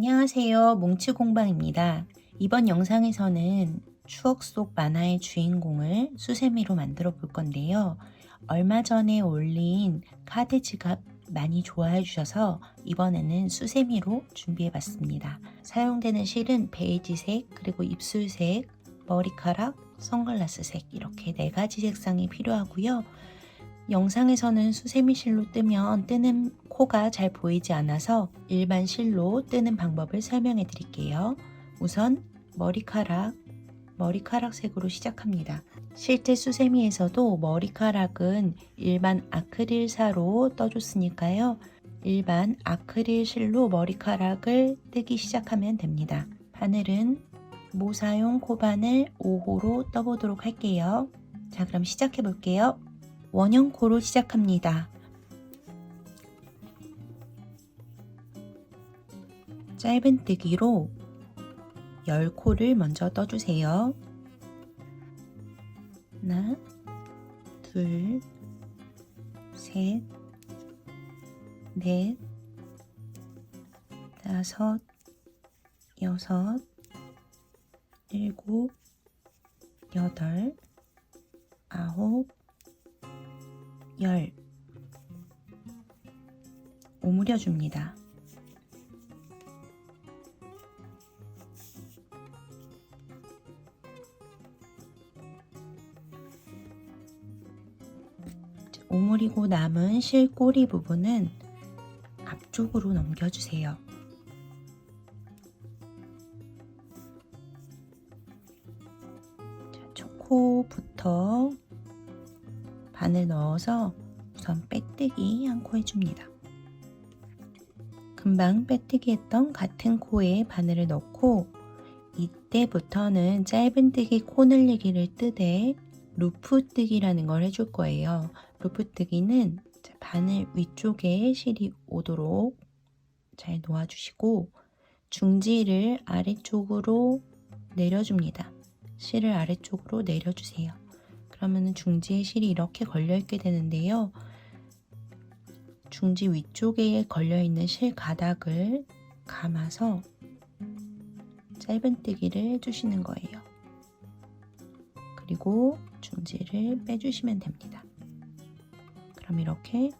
안녕하세요. 뭉치공방입니다. 이번 영상에서는 추억 속 만화의 주인공을 수세미로 만들어 볼 건데요. 얼마 전에 올린 카드 지갑 많이 좋아해 주셔서 이번에는 수세미로 준비해 봤습니다. 사용되는 실은 베이지색, 그리고 입술색, 머리카락, 선글라스색 이렇게 4가지 색상이 필요하고요. 영상에서는 수세미 실로 뜨면 뜨는 코가 잘 보이지 않아서 일반 실로 뜨는 방법을 설명해 드릴게요. 우선 머리카락 색으로 시작합니다. 실제 수세미에서도 머리카락은 일반 아크릴사로 떠줬으니까요. 일반 아크릴 실로 머리카락을 뜨기 시작하면 됩니다. 바늘은 모사용 코바늘 5호로 떠보도록 할게요. 자, 그럼 시작해 볼게요. 원형 코로 시작합니다. 짧은뜨기로 10코를 먼저 떠주세요. 하나, 둘, 셋, 넷, 다섯, 여섯, 일곱, 여덟, 아홉, 10 오므려 줍니다. 오므리고 남은 실꼬리 부분은 앞쪽으로 넘겨주세요. 초코부터 바늘 넣어서 우선 빼뜨기 한 코 해줍니다. 금방 빼뜨기 했던 같은 코에 바늘을 넣고 이때부터는 짧은뜨기 코 늘리기를 뜨되 루프뜨기라는 걸 해줄 거예요. 루프뜨기는 바늘 위쪽에 실이 오도록 잘 놓아주시고 중지를 아래쪽으로 내려줍니다. 실을 아래쪽으로 내려주세요. 그러면 중지에 실이 이렇게 걸려있게 되는데요. 중지 위쪽에 걸려있는 실 가닥을 감아서 짧은뜨기를 해주시는 거예요. 그리고 중지를 빼주시면 됩니다. 그럼 이렇게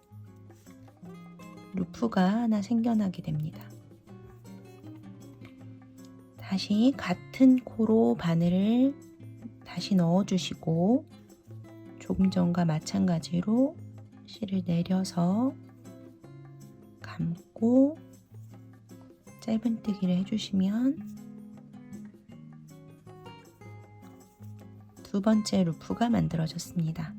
루프가 하나 생겨나게 됩니다. 다시 같은 코로 바늘을 다시 넣어주시고 조금 전과 마찬가지로 실을 내려서 감고 짧은뜨기를 해주시면 두 번째 루프가 만들어졌습니다.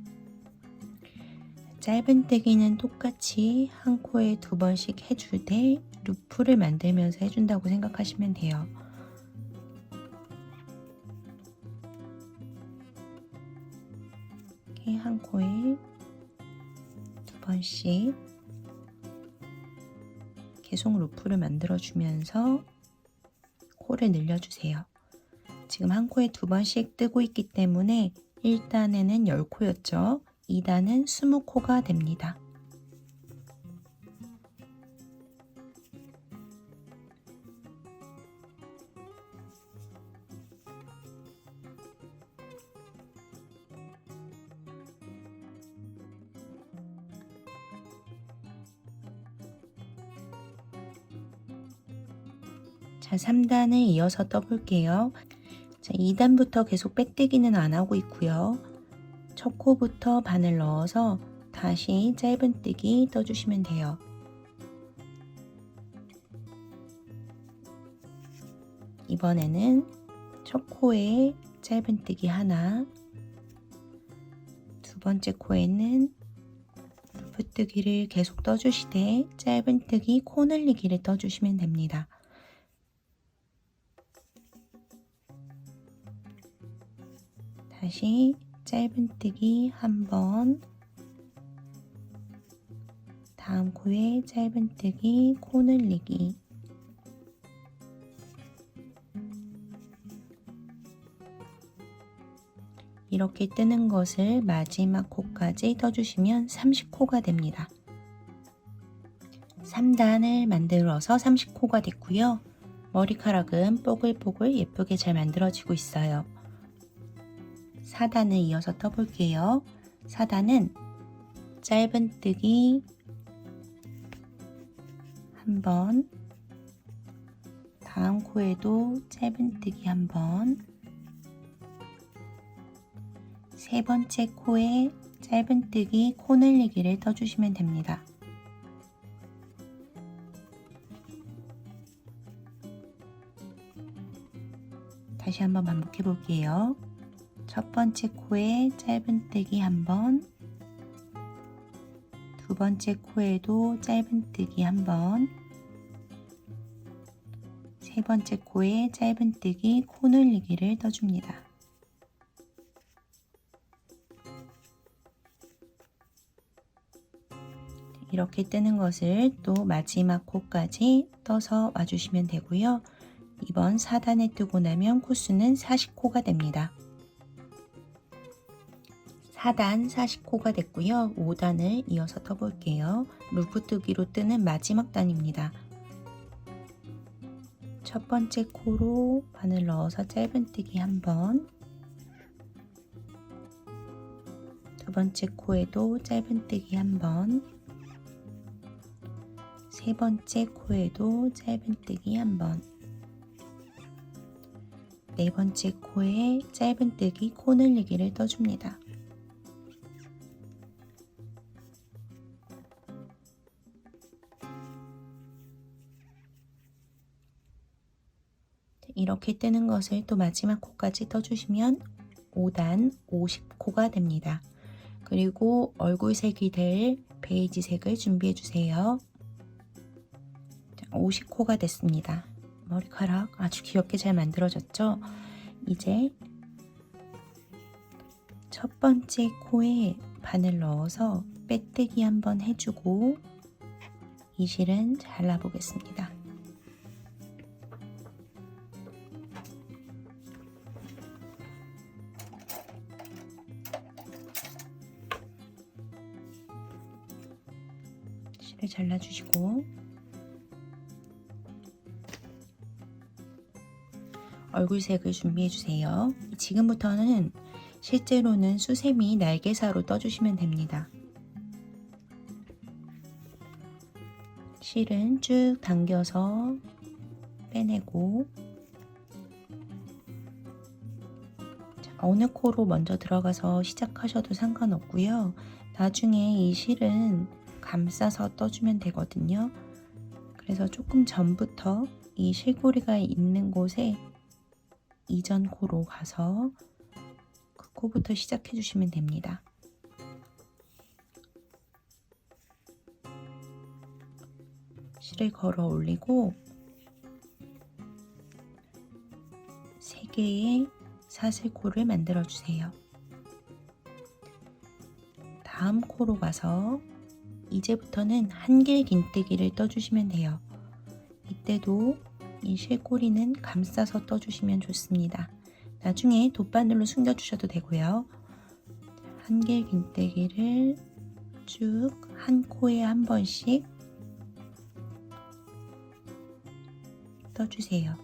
짧은뜨기는 똑같이 한 코에 2번씩 해줄 때 루프를 만들면서 해준다고 생각하시면 돼요. 이렇게 한 코에 2번씩 계속 루프를 만들어주면서 코를 늘려주세요. 지금 한 코에 2번씩 뜨고 있기 때문에 1단에는 10코였죠. 2단은 20코가 됩니다. 자, 3단을 이어서 떠볼게요. 자, 2단부터 계속 빼뜨기는 안 하고 있고요. 첫 코부터 바늘 넣어서 다시 짧은뜨기 떠주시면 돼요. 이번에는 첫 코에 짧은뜨기 하나, 두 번째 코에는 루프뜨기를 계속 떠주시되 짧은뜨기 코 늘리기를 떠주시면 됩니다. 다시 짧은뜨기 한 번, 다음 코에 짧은뜨기 코 늘리기, 이렇게 뜨는 것을 마지막 코까지 떠주시면 30코가 됩니다. 3단을 만들어서 30코가 됐고요. 머리카락은 뽀글뽀글 예쁘게 잘 만들어지고 있어요. 4단을 이어서 떠볼게요. 4단은 짧은뜨기 한번, 다음 코에도 짧은뜨기 한번, 세 번째 코에 짧은뜨기 코 늘리기를 떠주시면 됩니다. 다시 한번 반복해 볼게요. 첫 번째 코에 짧은뜨기 한번, 두 번째 코에도 짧은뜨기 한번, 세 번째 코에 짧은뜨기 코 늘리기를 떠줍니다. 이렇게 뜨는 것을 또 마지막 코까지 떠서 와주시면 되고요. 이번 4단에 뜨고 나면 코수는 40코가 됩니다. 4단 40코가 됐고요. 5단을 이어서 떠볼게요. 루프 뜨기로 뜨는 마지막 단입니다. 첫 번째 코로 바늘 넣어서 짧은뜨기 한번, 두 번째 코에도 짧은뜨기 한번, 세 번째 코에도 짧은뜨기 한번, 네 번째 코에 짧은뜨기 코 늘리기를 떠줍니다. 이렇게 뜨는 것을 또 마지막 코까지 떠주시면 5단 50코가 됩니다. 그리고 얼굴색이 될 베이지색을 준비해 주세요. 50코가 됐습니다. 머리카락 아주 귀엽게 잘 만들어졌죠? 이제 첫 번째 코에 바늘 넣어서 빼뜨기 한번 해주고 이 실은 잘라보겠습니다. 실을 잘라주시고 얼굴색을 준비해주세요. 지금부터는 실제로는 수세미 날개사로 떠주시면 됩니다. 실은 쭉 당겨서 빼내고 어느 코로 먼저 들어가서 시작하셔도 상관없고요. 나중에 이 실은 감싸서 떠주면 되거든요. 그래서 조금 전부터 이 실고리가 있는 곳에 이전 코로 가서 그 코부터 시작해 주시면 됩니다. 실을 걸어 올리고 3개의 사슬코를 만들어 주세요. 다음 코로 가서 이제부터는 한길 긴뜨기를 떠주시면 돼요. 이때도 이 실꼬리는 감싸서 떠주시면 좋습니다. 나중에 돗바늘로 숨겨주셔도 되고요. 한길 긴뜨기를 쭉 한 코에 한 번씩 떠주세요.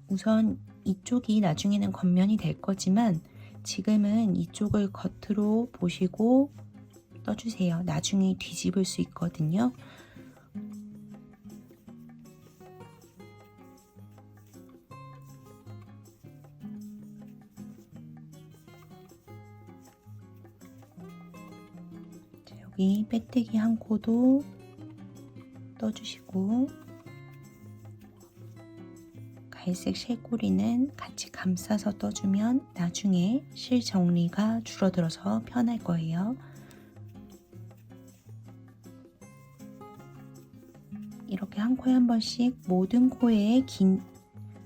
우선 이쪽이 나중에는 겉면이 될 거지만 지금은 이쪽을 겉으로 보시고 떠주세요. 나중에 뒤집을 수 있거든요. 자, 여기 빼뜨기 한 코도 떠주시고 갈색 실꼬리는 같이 감싸서 떠주면 나중에 실 정리가 줄어들어서 편할 거예요. 이렇게 한 코에 한 번씩 모든 코에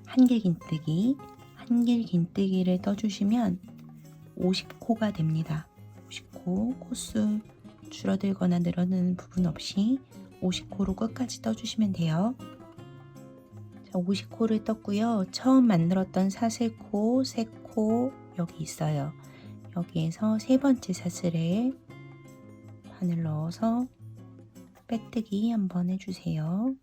한길 긴뜨기, 한길 긴뜨기를 떠주시면 50코가 됩니다. 50코 코수 줄어들거나 늘어나는 부분 없이 50코로 끝까지 떠주시면 돼요. 자, 50코를 떴고요. 처음 만들었던 사슬코, 3코 여기 있어요. 여기에서 세 번째 사슬에 바늘 넣어서 빼뜨기 한번 해주세요.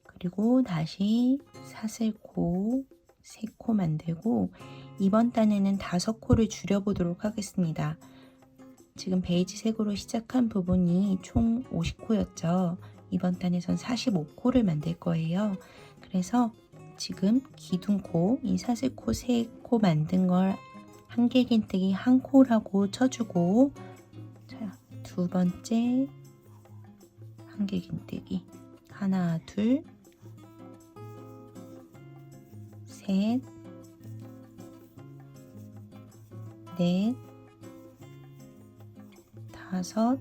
그리고 다시 사슬코 3코 만들고 이번 단에는 5코를 줄여보도록 하겠습니다. 지금 베이지색으로 시작한 부분이 총 50코였죠. 이번 단에선 45코를 만들 거예요. 그래서 지금 기둥코, 이 사슬코 3코 만든 걸 한길긴뜨기 1코라고 쳐주고, 자, 두 번째 한길긴뜨기 하나, 둘, 셋, 넷, 다섯,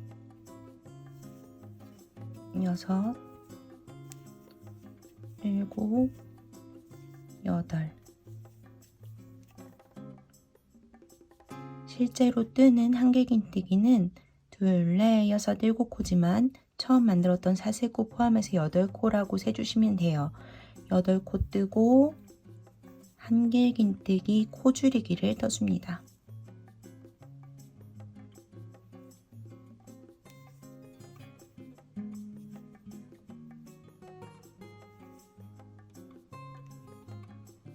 여섯, 일곱, 여덟. 실제로 뜨는 한길긴뜨기는 둘, 넷, 여섯, 7코지만 처음 만들었던 사슬코 포함해서 8코라고 세주시면 돼요. 8코 뜨고 한길긴뜨기 코줄이기를 떠줍니다.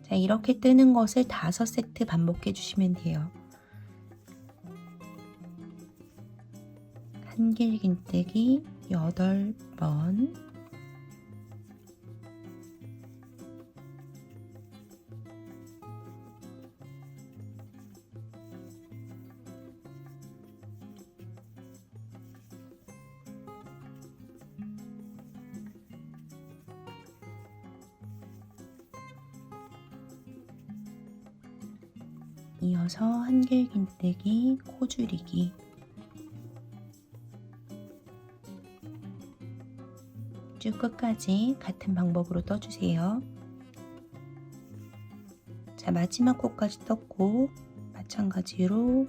자, 이렇게 뜨는 것을 5세트 반복해 주시면 돼요. 한길긴뜨기 8번, 이어서 한길긴뜨기 코줄이기, 쭉 끝까지 같은 방법으로 떠주세요. 자, 마지막 코까지 떴고 마찬가지로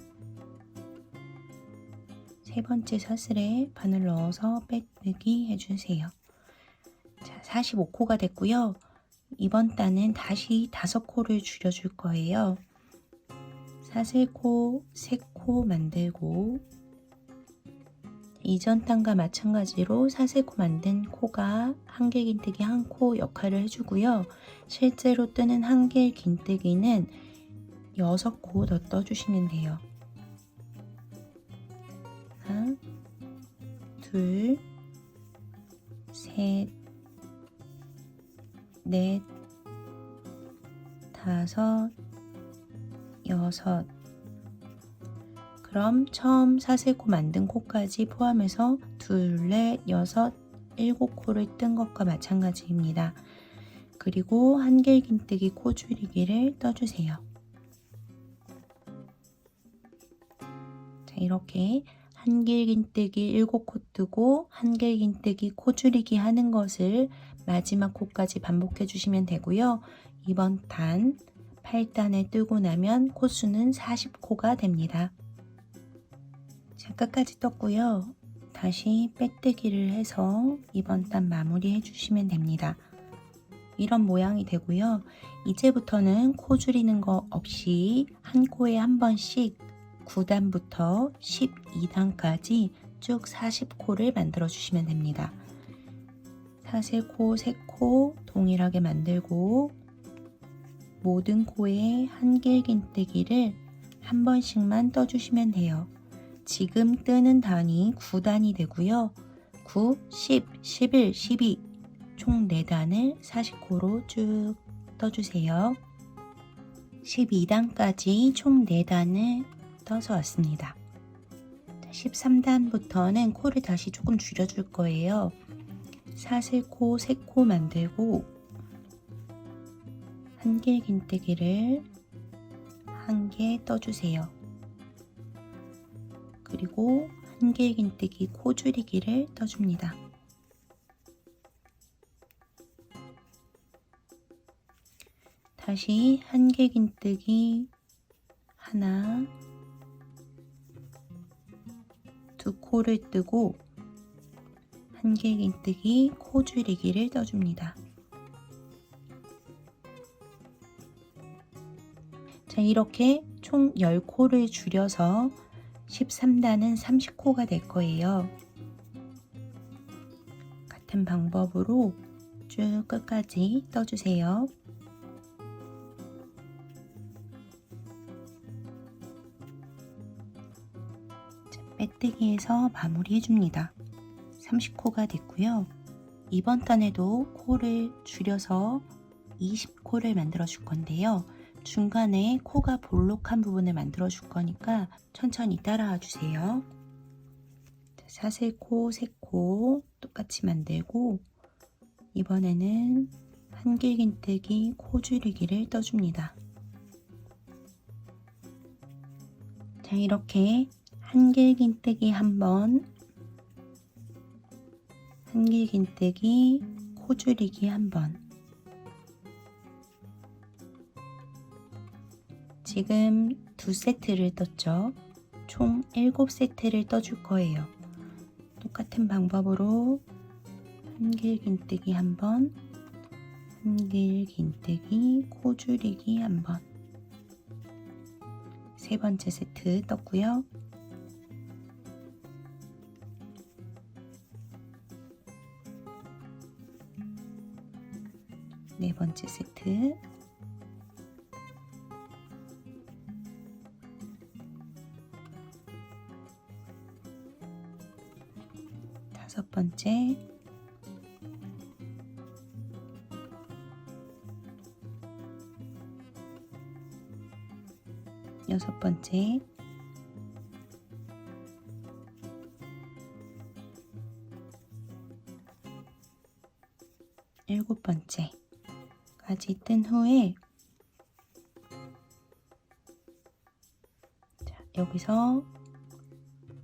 세 번째 사슬에 바늘 넣어서 빼뜨기 해주세요. 자, 45코가 됐고요. 이번 단은 다시 5코를 줄여줄 거예요. 사슬코 3코 만들고 이전 단과 마찬가지로 사슬코 만든 코가 한길긴뜨기 1코 역할을 해주고요. 실제로 뜨는 한길긴뜨기는 6코 더 떠주시면 돼요. 하나, 둘, 셋, 넷, 다섯, 여섯. 그럼 처음 사슬코 만든 코까지 포함해서 둘, 넷, 여섯, 7코를 뜬 것과 마찬가지입니다. 그리고 한길긴뜨기 코줄이기를 떠주세요. 자, 이렇게 한길긴뜨기 7코 뜨고 한길긴뜨기 코줄이기 하는 것을 마지막 코까지 반복해 주시면 되고요. 이번 단 8단을 뜨고 나면 코수는 40코가 됩니다. 자, 끝까지 떴고요. 다시 빼뜨기를 해서 이번 단 마무리 해주시면 됩니다. 이런 모양이 되고요. 이제부터는 코 줄이는 거 없이 한 코에 한 번씩 9단부터 12단까지 쭉 40코를 만들어 주시면 됩니다. 사슬코 3코 동일하게 만들고 모든 코에 한길긴뜨기를 한 번씩만 떠주시면 돼요. 지금 뜨는 단이 9단이 되고요. 9, 10, 11, 12 총 4단을 40코로 쭉 떠주세요. 12단까지 총 4단을 떠서 왔습니다. 13단부터는 코를 다시 조금 줄여줄 거예요. 사슬코 3코 만들고 한길긴뜨기를 1개 떠주세요. 그리고 한길긴뜨기 코줄이기를 떠줍니다. 다시 한길긴뜨기 하나, 두 코를 뜨고 한길긴뜨기 코 줄이기를 떠줍니다. 자, 이렇게 총 10코를 줄여서 13단은 30코가 될 거예요. 같은 방법으로 쭉 끝까지 떠주세요. 자, 빼뜨기에서 마무리 해줍니다. 30코가 됐고요. 이번 단에도 코를 줄여서 20코를 만들어 줄 건데요. 중간에 코가 볼록한 부분을 만들어 줄 거니까 천천히 따라와 주세요. 사슬코, 3코 똑같이 만들고 이번에는 한길긴뜨기 코 줄이기를 떠줍니다. 자, 이렇게 한길긴뜨기 한번, 한길긴뜨기 코 줄이기 한번. 지금 2세트를 떴죠. 총 7세트를 떠줄 거예요. 똑같은 방법으로 한길긴뜨기 한번, 한길긴뜨기 코 줄이기 한번. 세 번째 세트 떴고요. 네 번째 세트. 다섯 번째. 여섯 번째. 일곱 번째까지 뜬 후에 자, 여기서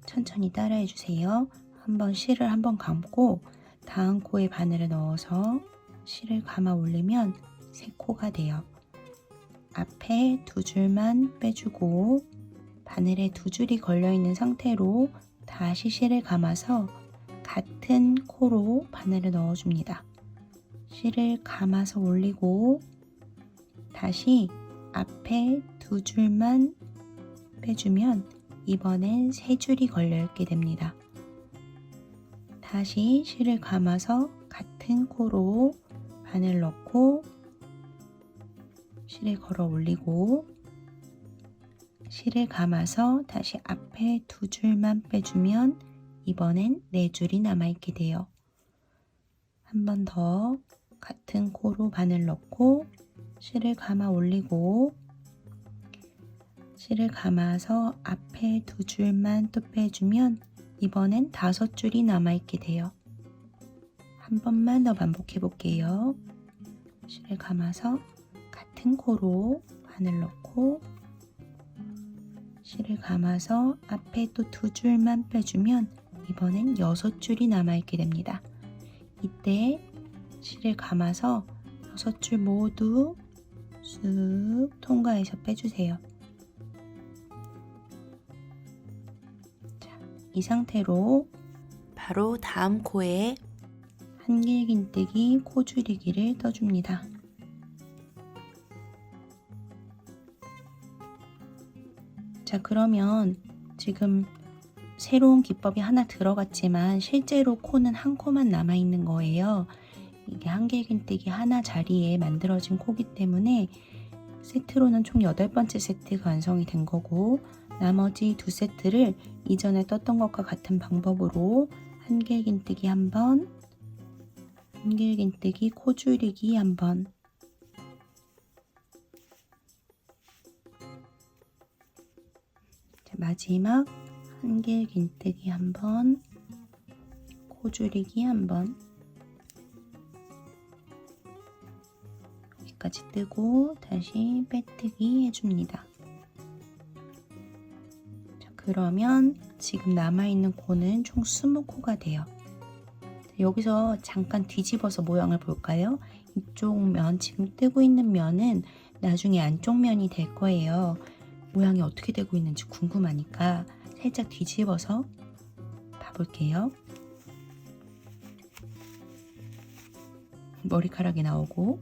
천천히 따라해 주세요. 한번 실을 한번 감고 다음 코에 바늘을 넣어서 실을 감아 올리면 3코가 돼요. 앞에 2줄만 빼주고 바늘에 2줄이 걸려있는 상태로 다시 실을 감아서 같은 코로 바늘을 넣어줍니다. 실을 감아서 올리고 다시 앞에 2줄만 빼주면 이번엔 3줄이 걸려있게 됩니다. 다시 실을 감아서 같은 코로 바늘 넣고 실을 걸어 올리고 실을 감아서 다시 앞에 2줄만 빼주면 이번엔 4줄이 남아있게 돼요. 한 번 더 같은 코로 바늘 넣고 실을 감아 올리고 실을 감아서 앞에 2줄만 또 빼주면 이번엔 5줄이 남아있게 돼요. 한 번만 더 반복해 볼게요. 실을 감아서 같은 코로 바늘 넣고 실을 감아서 앞에 또 2줄만 빼주면 이번엔 6줄이 남아있게 됩니다. 이때 실을 감아서 6줄 모두 쑥 통과해서 빼주세요. 자, 이 상태로 바로 다음 코에 한길긴뜨기 코 줄이기를 떠줍니다. 자, 그러면 지금 새로운 기법이 하나 들어갔지만 실제로 코는 한 코만 남아있는 거예요. 이게 한길긴뜨기 하나 자리에 만들어진 코기 때문에 세트로는 총 8번째 세트가 완성이 된 거고 나머지 2세트를 이전에 떴던 것과 같은 방법으로 한길긴뜨기 한번, 한길긴뜨기 코 줄이기 한번, 마지막 한길긴뜨기 한번, 코 줄이기 한번. 여기까지 뜨고 다시 빼뜨기 해줍니다. 자, 그러면 지금 남아있는 코는 총 20코가 돼요. 자, 여기서 잠깐 뒤집어서 모양을 볼까요? 이쪽 면, 지금 뜨고 있는 면은 나중에 안쪽 면이 될 거예요. 모양이 어떻게 되고 있는지 궁금하니까 살짝 뒤집어서 볼게요. 머리카락이 나오고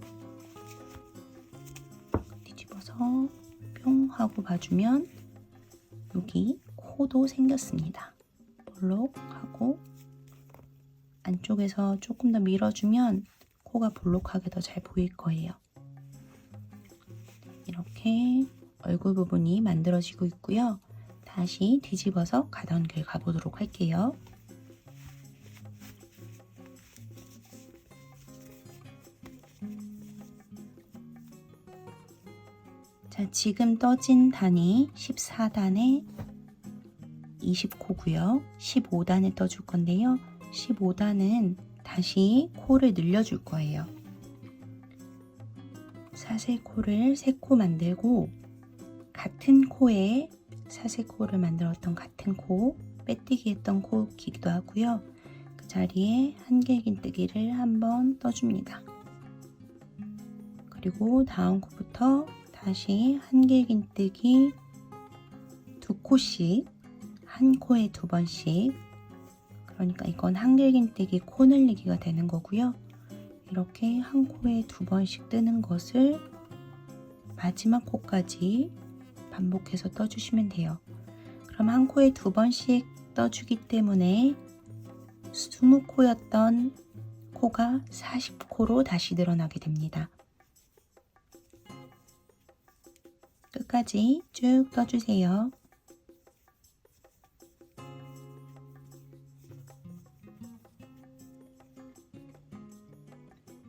뒤집어서 뿅 하고 봐주면 여기 코도 생겼습니다. 볼록 하고 안쪽에서 조금 더 밀어주면 코가 볼록하게 더 잘 보일 거예요. 이렇게 얼굴 부분이 만들어지고 있고요. 다시 뒤집어서 가던 길 가보도록 할게요. 자, 지금 떠진 단이 14단에 20코고요. 15단에 떠줄 건데요. 15단은 다시 코를 늘려줄 거예요. 사슬코를 3코 만들고 같은 코에 사슬코를 만들었던 같은 코, 빼뜨기 했던 코기도 하고요. 그 자리에 한길긴뜨기를 한번 떠줍니다. 그리고 다음 코부터 다시 한길긴뜨기 2코씩, 한 코에 2번씩, 그러니까 이건 한길긴뜨기 코 늘리기가 되는 거고요. 이렇게 한 코에 2번씩 뜨는 것을 마지막 코까지 반복해서 떠주시면 돼요. 그럼 한 코에 2번씩 떠주기 때문에 20코였던 코가 40코로 다시 늘어나게 됩니다. 끝까지 쭉 떠주세요.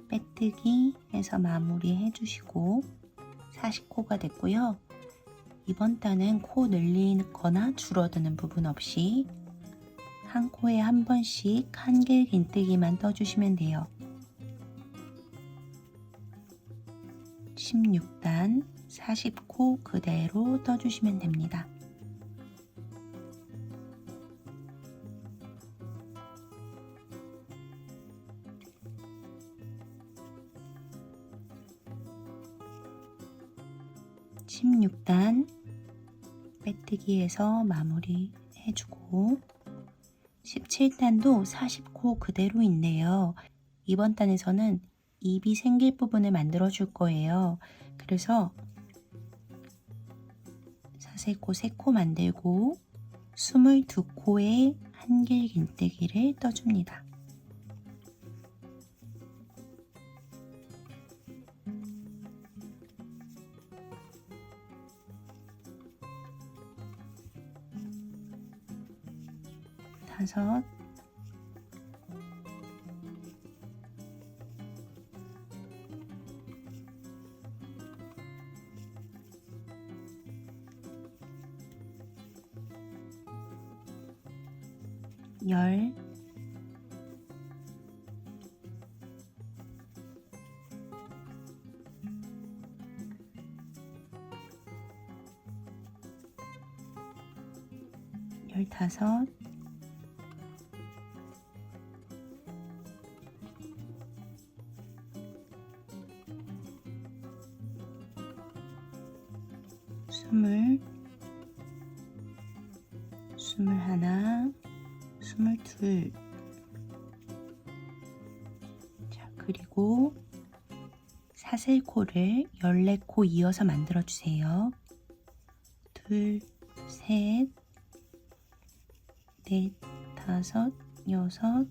빼뜨기 해서 마무리 해주시고 40코가 됐고요. 이번 단은 코 늘리거나 줄어드는 부분 없이 한 코에 한 번씩 한길긴뜨기만 떠주시면 돼요. 16단 40코 그대로 떠주시면 됩니다. (16단) 빼뜨기해서 마무리 해주고 17단도 40코 그대로인데요. 이번 단에서는 입이 생길 부분을 만들어 줄 거예요. 그래서 사슬코 3코 만들고 22코에 한길긴뜨기를 떠줍니다. 다섯, 열, 15, 20, 21, 22. 자, 그리고 사슬코를 14코 이어서 만들어 주세요. 둘, 셋, 넷, 다섯, 여섯,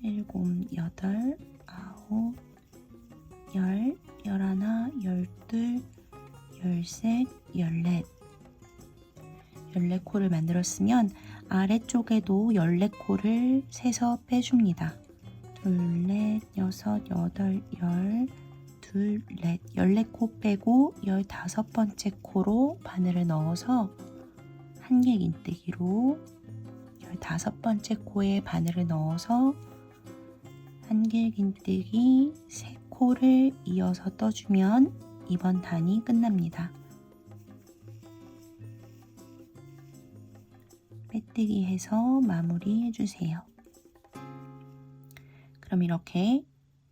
일곱, 여덟, 아홉, 열, 열하나, 열둘, 열셋, 열넷. 14코를 만들었으면 아래쪽에도 14코를 세서 빼줍니다. 둘, 넷, 여섯, 여덟, 열, 둘, 넷, 14코 빼고 15번째 코로 바늘을 넣어서 한길긴뜨기로 15번째 코에 바늘을 넣어서 한길긴뜨기 3코를 이어서 떠주면 이번 단이 끝납니다. 빼뜨기 해서 마무리 해주세요. 그럼 이렇게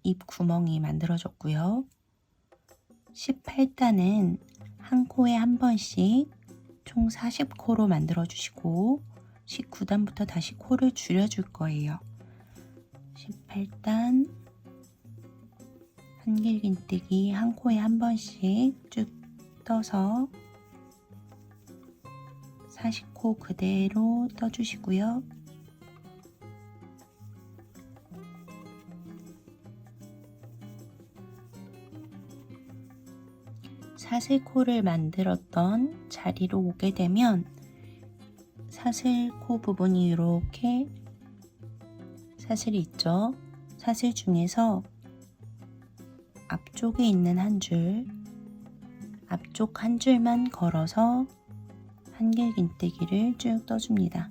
입 구멍이 만들어졌고요. 18단은 한 코에 한 번씩 총 40코로 만들어 주시고 19단부터 다시 코를 줄여줄 거예요. 18단 한길긴뜨기 한 코에 한 번씩 쭉 떠서 40코 그대로 떠주시고요. 사슬코를 만들었던 자리로 오게 되면 사슬코 부분이 이렇게 사슬이 있죠. 사슬 중에서 앞쪽에 있는 한 줄, 앞쪽 한 줄만 걸어서 한길긴뜨기를 쭉 떠줍니다.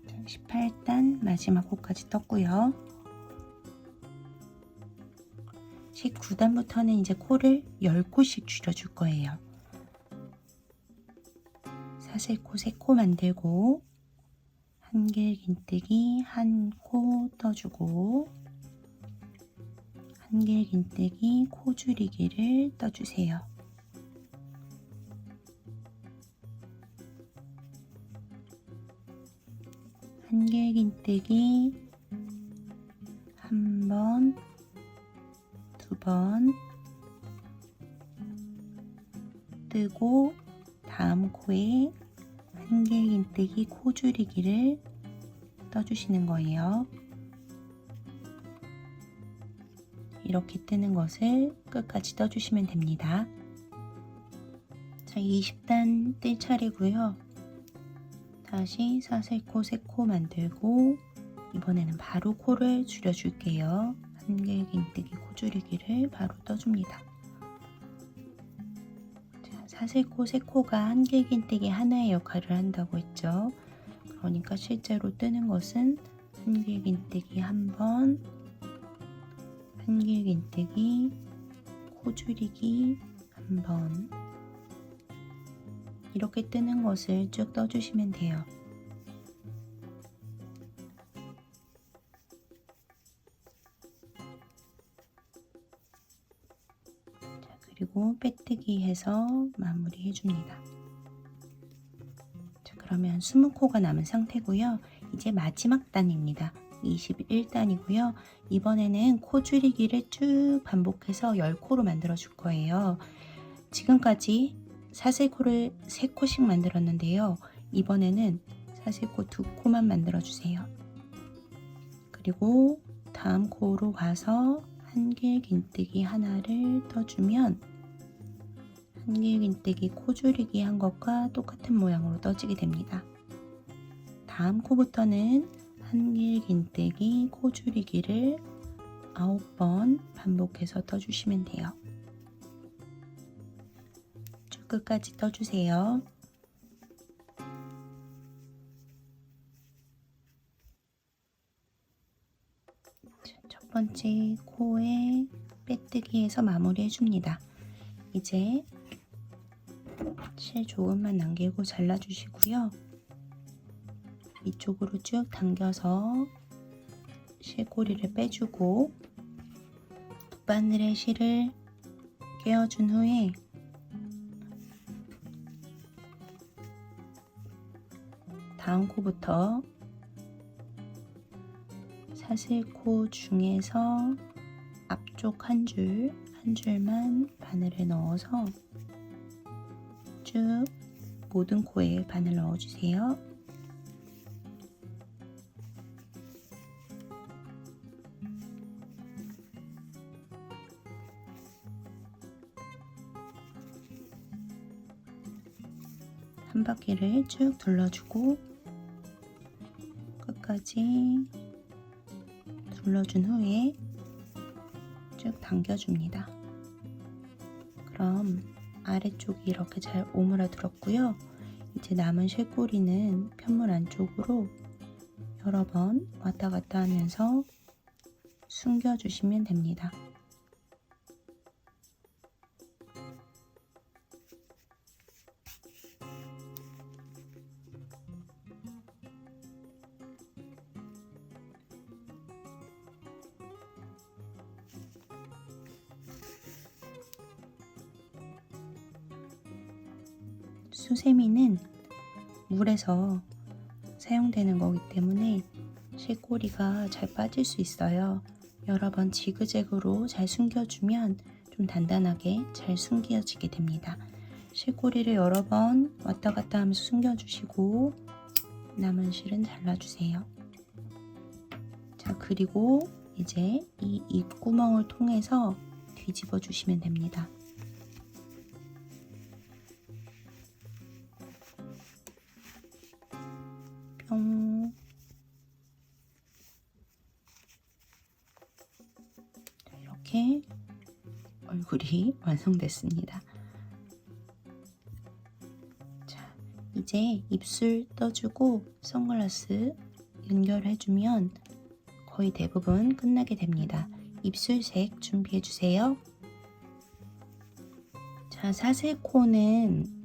자, 18단 마지막 코까지 떴고요. 19단부터는 이제 코를 10코씩 줄여줄 거예요. 사슬코 3코 만들고 한길긴뜨기 한 코 떠주고 한길긴뜨기 코 줄이기를 떠주세요. 한길긴뜨기 한 번, 두 번 뜨고 다음 코에 한길긴뜨기 코 줄이기를 떠주시는 거예요. 이렇게 뜨는 것을 끝까지 떠주시면 됩니다. 자, 20단 뜰 차례고요. 다시 사슬코 3코 만들고 이번에는 바로 코를 줄여줄게요. 한길긴뜨기 코 줄이기를 바로 떠줍니다. 자, 사슬코 3코가 한길긴뜨기 하나의 역할을 한다고 했죠. 그러니까 실제로 뜨는 것은 한길긴뜨기 한 번, 한길긴뜨기 코 줄이기 한 번, 이렇게 뜨는 것을 쭉 떠주시면 돼요. 자, 그리고 빼뜨기 해서 마무리 해줍니다. 자, 그러면 20코가 남은 상태고요. 이제 마지막 단입니다. 21단이고요. 이번에는 코 줄이기를 쭉 반복해서 10코로 만들어 줄 거예요. 지금까지 사슬코를 3코씩 만들었는데요. 이번에는 사슬코 2코만 만들어 주세요. 그리고 다음 코로 와서 한길긴뜨기 하나를 떠주면 한길긴뜨기 코 줄이기 한 것과 똑같은 모양으로 떠지게 됩니다. 다음 코부터는 한길긴뜨기 코 줄이기를 9번 반복해서 떠주시면 돼요. 쭉 끝까지 떠주세요. 첫 번째 코에 빼뜨기해서 마무리 해줍니다. 이제 실 조금만 남기고 잘라주시고요. 이쪽으로 쭉 당겨서 실꼬리를 빼주고 돗바늘에 실을 끼워준 후에 다음 코부터 사슬코 중에서 앞쪽 한 줄만 바늘을 넣어서 쭉 모든 코에 바늘 넣어주세요. 한 바퀴를 쭉 둘러주고 끝까지 둘러준 후에 쭉 당겨줍니다. 그럼 아래쪽이 이렇게 잘 오므라들었고요. 이제 남은 쇄꼬리는 편물 안쪽으로 여러 번 왔다 갔다 하면서 숨겨주시면 됩니다. 수세미는 물에서 사용되는 거기 때문에 쇄꼬리가 잘 빠질 수 있어요. 여러 번 지그재그로 잘 숨겨주면 좀 단단하게 잘 숨겨지게 됩니다. 쇄꼬리를 여러 번 왔다 갔다 하면서 숨겨주시고 남은 실은 잘라주세요. 자, 그리고 이제 이 입구멍을 통해서 뒤집어 주시면 됩니다. 뿅. 자, 이렇게 얼굴이 완성됐습니다. 자, 이제 입술 떠주고 선글라스 연결해주면 거의 대부분 끝나게 됩니다. 입술색 준비해주세요. 자, 사슬코는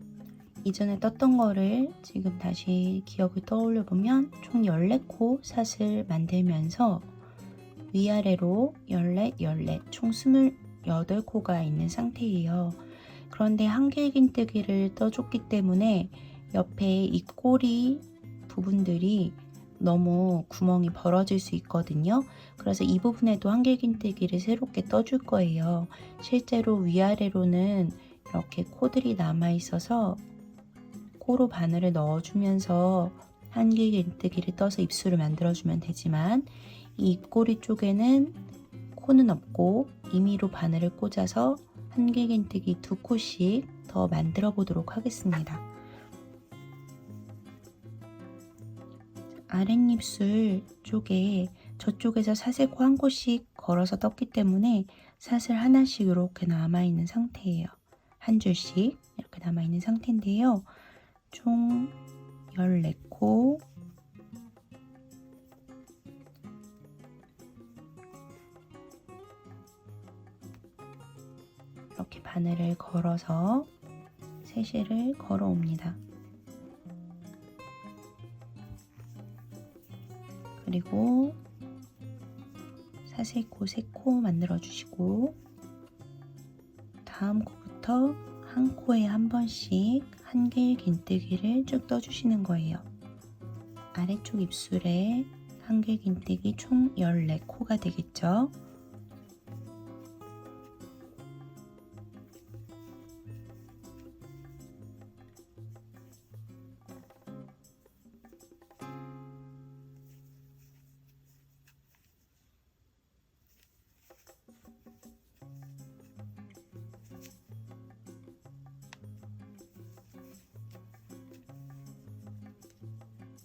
이전에 떴던 거를 지금 다시 기억을 떠올려 보면 총 14코 사슬 만들면서 위아래로 14, 총 28코가 있는 상태예요. 그런데 한길긴뜨기를 떠줬기 때문에 옆에 입꼬리 부분들이 너무 구멍이 벌어질 수 있거든요. 그래서 이 부분에도 한길긴뜨기를 새롭게 떠줄 거예요. 실제로 위아래로는 이렇게 코들이 남아 있어서 코로 바늘을 넣어주면서 한길긴뜨기를 떠서 입술을 만들어주면 되지만 이 입꼬리 쪽에는 코는 없고 임의로 바늘을 꽂아서 한길긴뜨기 2코씩 더 만들어 보도록 하겠습니다. 아랫입술 쪽에 저쪽에서 사슬코 한 코씩 걸어서 떴기 때문에 사슬 하나씩 이렇게 남아있는 상태예요. 한 줄씩 이렇게 남아있는 상태인데요. 총 14코 이렇게 바늘을 걸어서 세실을 걸어 옵니다. 그리고 사슬코 3코 만들어 주시고 다음 코부터 한 코에 한 번씩 한길긴뜨기를 쭉 떠주시는 거예요. 아래쪽 입술에 한길긴뜨기 총 14코가 되겠죠.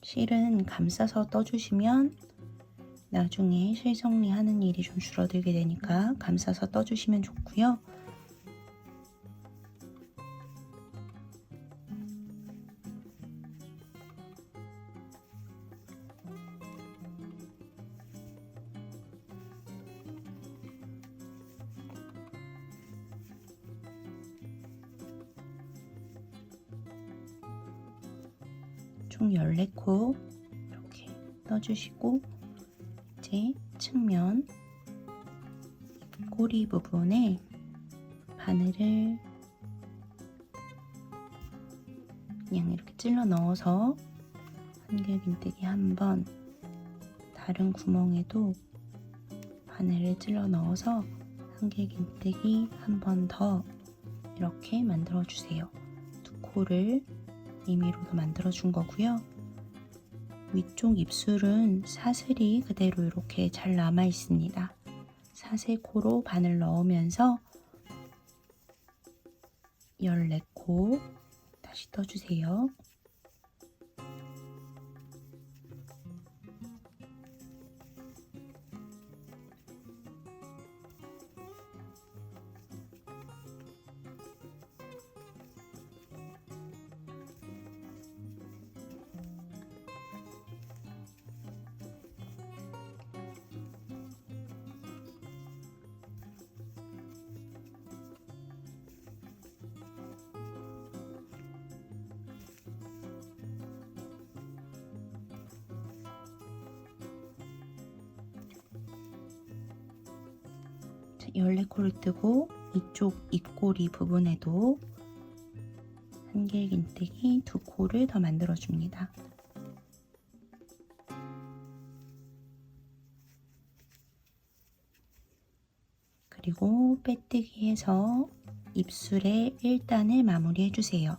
실은 감싸서 떠주시면 나중에 실 정리하는 일이 좀 줄어들게 되니까 감싸서 떠주시면 좋고요. 총 14코 이렇게 떠주시고 이제 측면 꼬리 부분에 바늘을 그냥 이렇게 찔러 넣어서 한길긴뜨기 한 번, 다른 구멍에도 바늘을 찔러 넣어서 한길긴뜨기 한 번 더 이렇게 만들어 주세요. 두 코를 임의로 더 만들어 준 거고요. 위쪽 입술은 사슬이 그대로 이렇게 잘 남아 있습니다. 사슬코로 바늘 넣으면서 14코 다시 떠주세요. 자, 14코를 뜨고 이쪽 입꼬리 부분에도 한길긴뜨기 2코를 더 만들어 줍니다. 그리고 빼뜨기 해서 입술에 1단을 마무리해 주세요.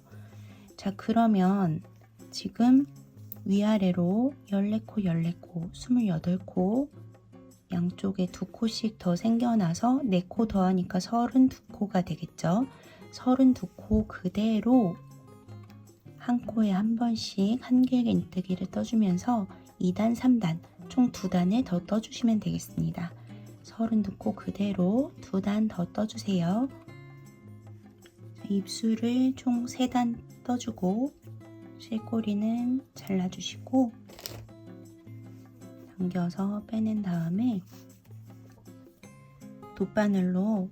자, 그러면 지금 위아래로 14코, 14코, 28코 양쪽에 2코씩 더 생겨나서 4코 더하니까 32코가 되겠죠. 32코 그대로 한 코에 한 번씩 한길긴뜨기를 떠주면서 2단, 3단 총 2단을 더 떠주시면 되겠습니다. 32코 그대로 2단 더 떠주세요. 입술을 총 3단 떠주고 실꼬리는 잘라주시고 당겨서 빼낸 다음에 돗바늘로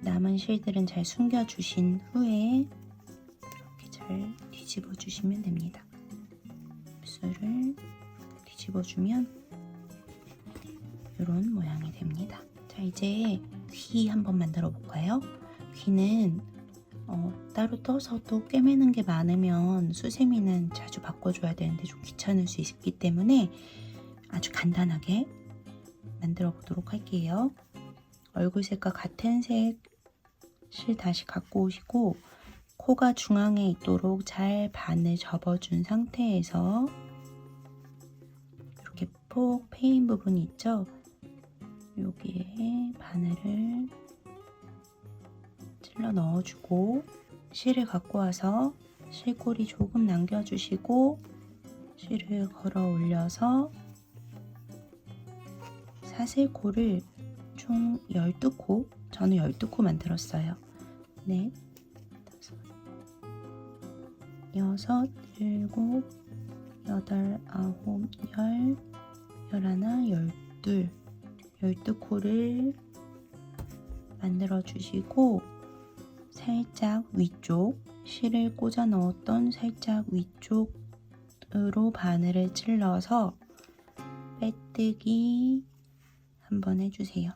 남은 실들은 잘 숨겨주신 후에 이렇게 잘 뒤집어 주시면 됩니다. 입술을 뒤집어주면 이런 모양이 됩니다. 자, 이제 귀 한번 만들어 볼까요? 귀는 따로 떠서도 꿰매는 게 많으면 수세미는 자주 바꿔줘야 되는데 좀 귀찮을 수 있기 때문에 아주 간단하게 만들어 보도록 할게요. 얼굴색과 같은 색 실 다시 갖고 오시고 코가 중앙에 있도록 잘 반을 접어준 상태에서 이렇게 폭 패인 부분이 있죠? 여기에 바늘을 찔러 넣어주고 실을 갖고 와서 실꼬리 조금 남겨주시고 실을 걸어 올려서 사슬코를 총 12코, 저는 12코 만들었어요. 넷, 다섯, 여섯, 일곱, 여덟, 아홉, 열, 열하나, 열둘, 12코를 만들어 주시고 살짝 위쪽, 실을 꽂아 넣었던 살짝 위쪽으로 바늘을 찔러서 빼뜨기 한번 해주세요.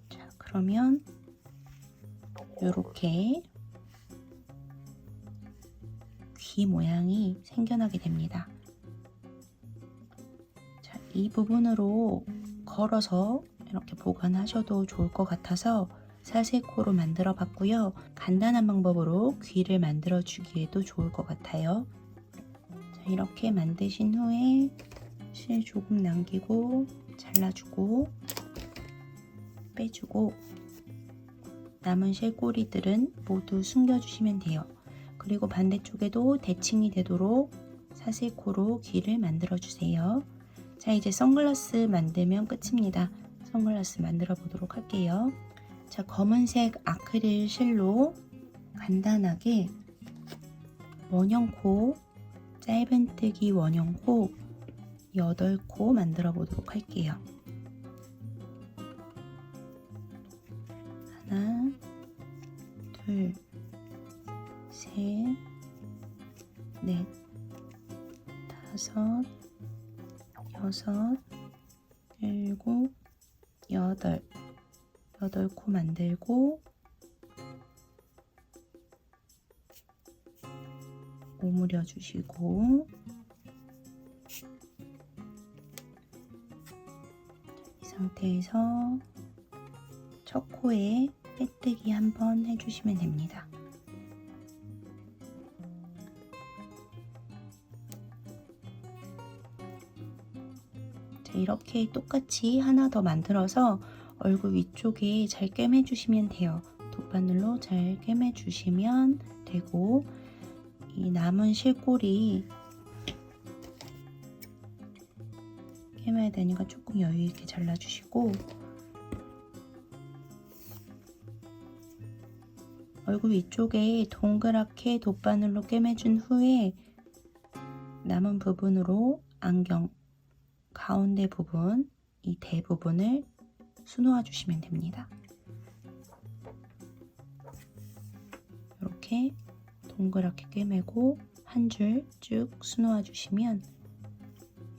자, 그러면 이렇게 귀 모양이 생겨나게 됩니다. 자, 이 부분으로 걸어서 이렇게 보관하셔도 좋을 것 같아서 사슬코로 만들어 봤고요. 간단한 방법으로 귀를 만들어 주기에도 좋을 것 같아요. 자, 이렇게 만드신 후에 실 조금 남기고 잘라주고 빼주고 남은 실꼬리들은 모두 숨겨주시면 돼요. 그리고 반대쪽에도 대칭이 되도록 사슬코로 귀를 만들어 주세요. 자, 이제 선글라스 만들면 끝입니다. 선글라스 만들어 보도록 할게요. 자, 검은색 아크릴 실로 간단하게 원형코, 짧은뜨기 원형코 8코 만들어 보도록 할게요. 하나, 둘, 셋, 넷, 다섯, 여섯, 일곱, 여덟, 8코 만들고 오므려 주시고 상태에서 첫 코에 빼뜨기 한번 해주시면 됩니다. 자, 이렇게 똑같이 하나 더 만들어서 얼굴 위쪽에 잘 꿰매주시면 돼요. 돗바늘로 잘 꿰매주시면 되고, 이 남은 실꼬리 꿰매야 되니까 조금 여유 있게 잘라주시고, 얼굴 위쪽에 동그랗게 돗바늘로 꿰매준 후에 남은 부분으로 안경 가운데 부분, 이 대부분을 수놓아 주시면 됩니다. 이렇게 동그랗게 꿰매고 한 줄 쭉 수놓아 주시면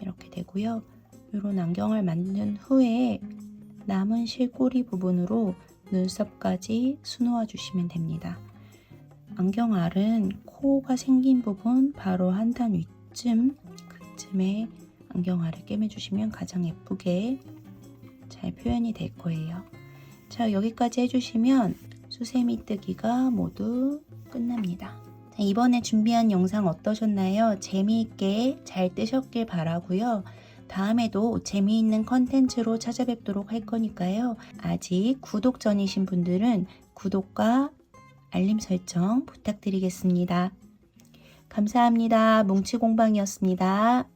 이렇게 되고요. 이런 안경을 만든 후에 남은 실꼬리 부분으로 눈썹까지 수놓아 주시면 됩니다. 안경 알은 코가 생긴 부분 바로 한 단 위쯤, 그쯤에 안경 알을 꿰매주시면 가장 예쁘게 잘 표현이 될 거예요. 자, 여기까지 해주시면 수세미 뜨기가 모두 끝납니다. 자, 이번에 준비한 영상 어떠셨나요? 재미있게 잘 뜨셨길 바라고요. 다음에도 재미있는 컨텐츠로 찾아뵙도록 할 거니까요. 아직 구독 전이신 분들은 구독과 알림 설정 부탁드리겠습니다. 감사합니다. 뭉치공방이었습니다.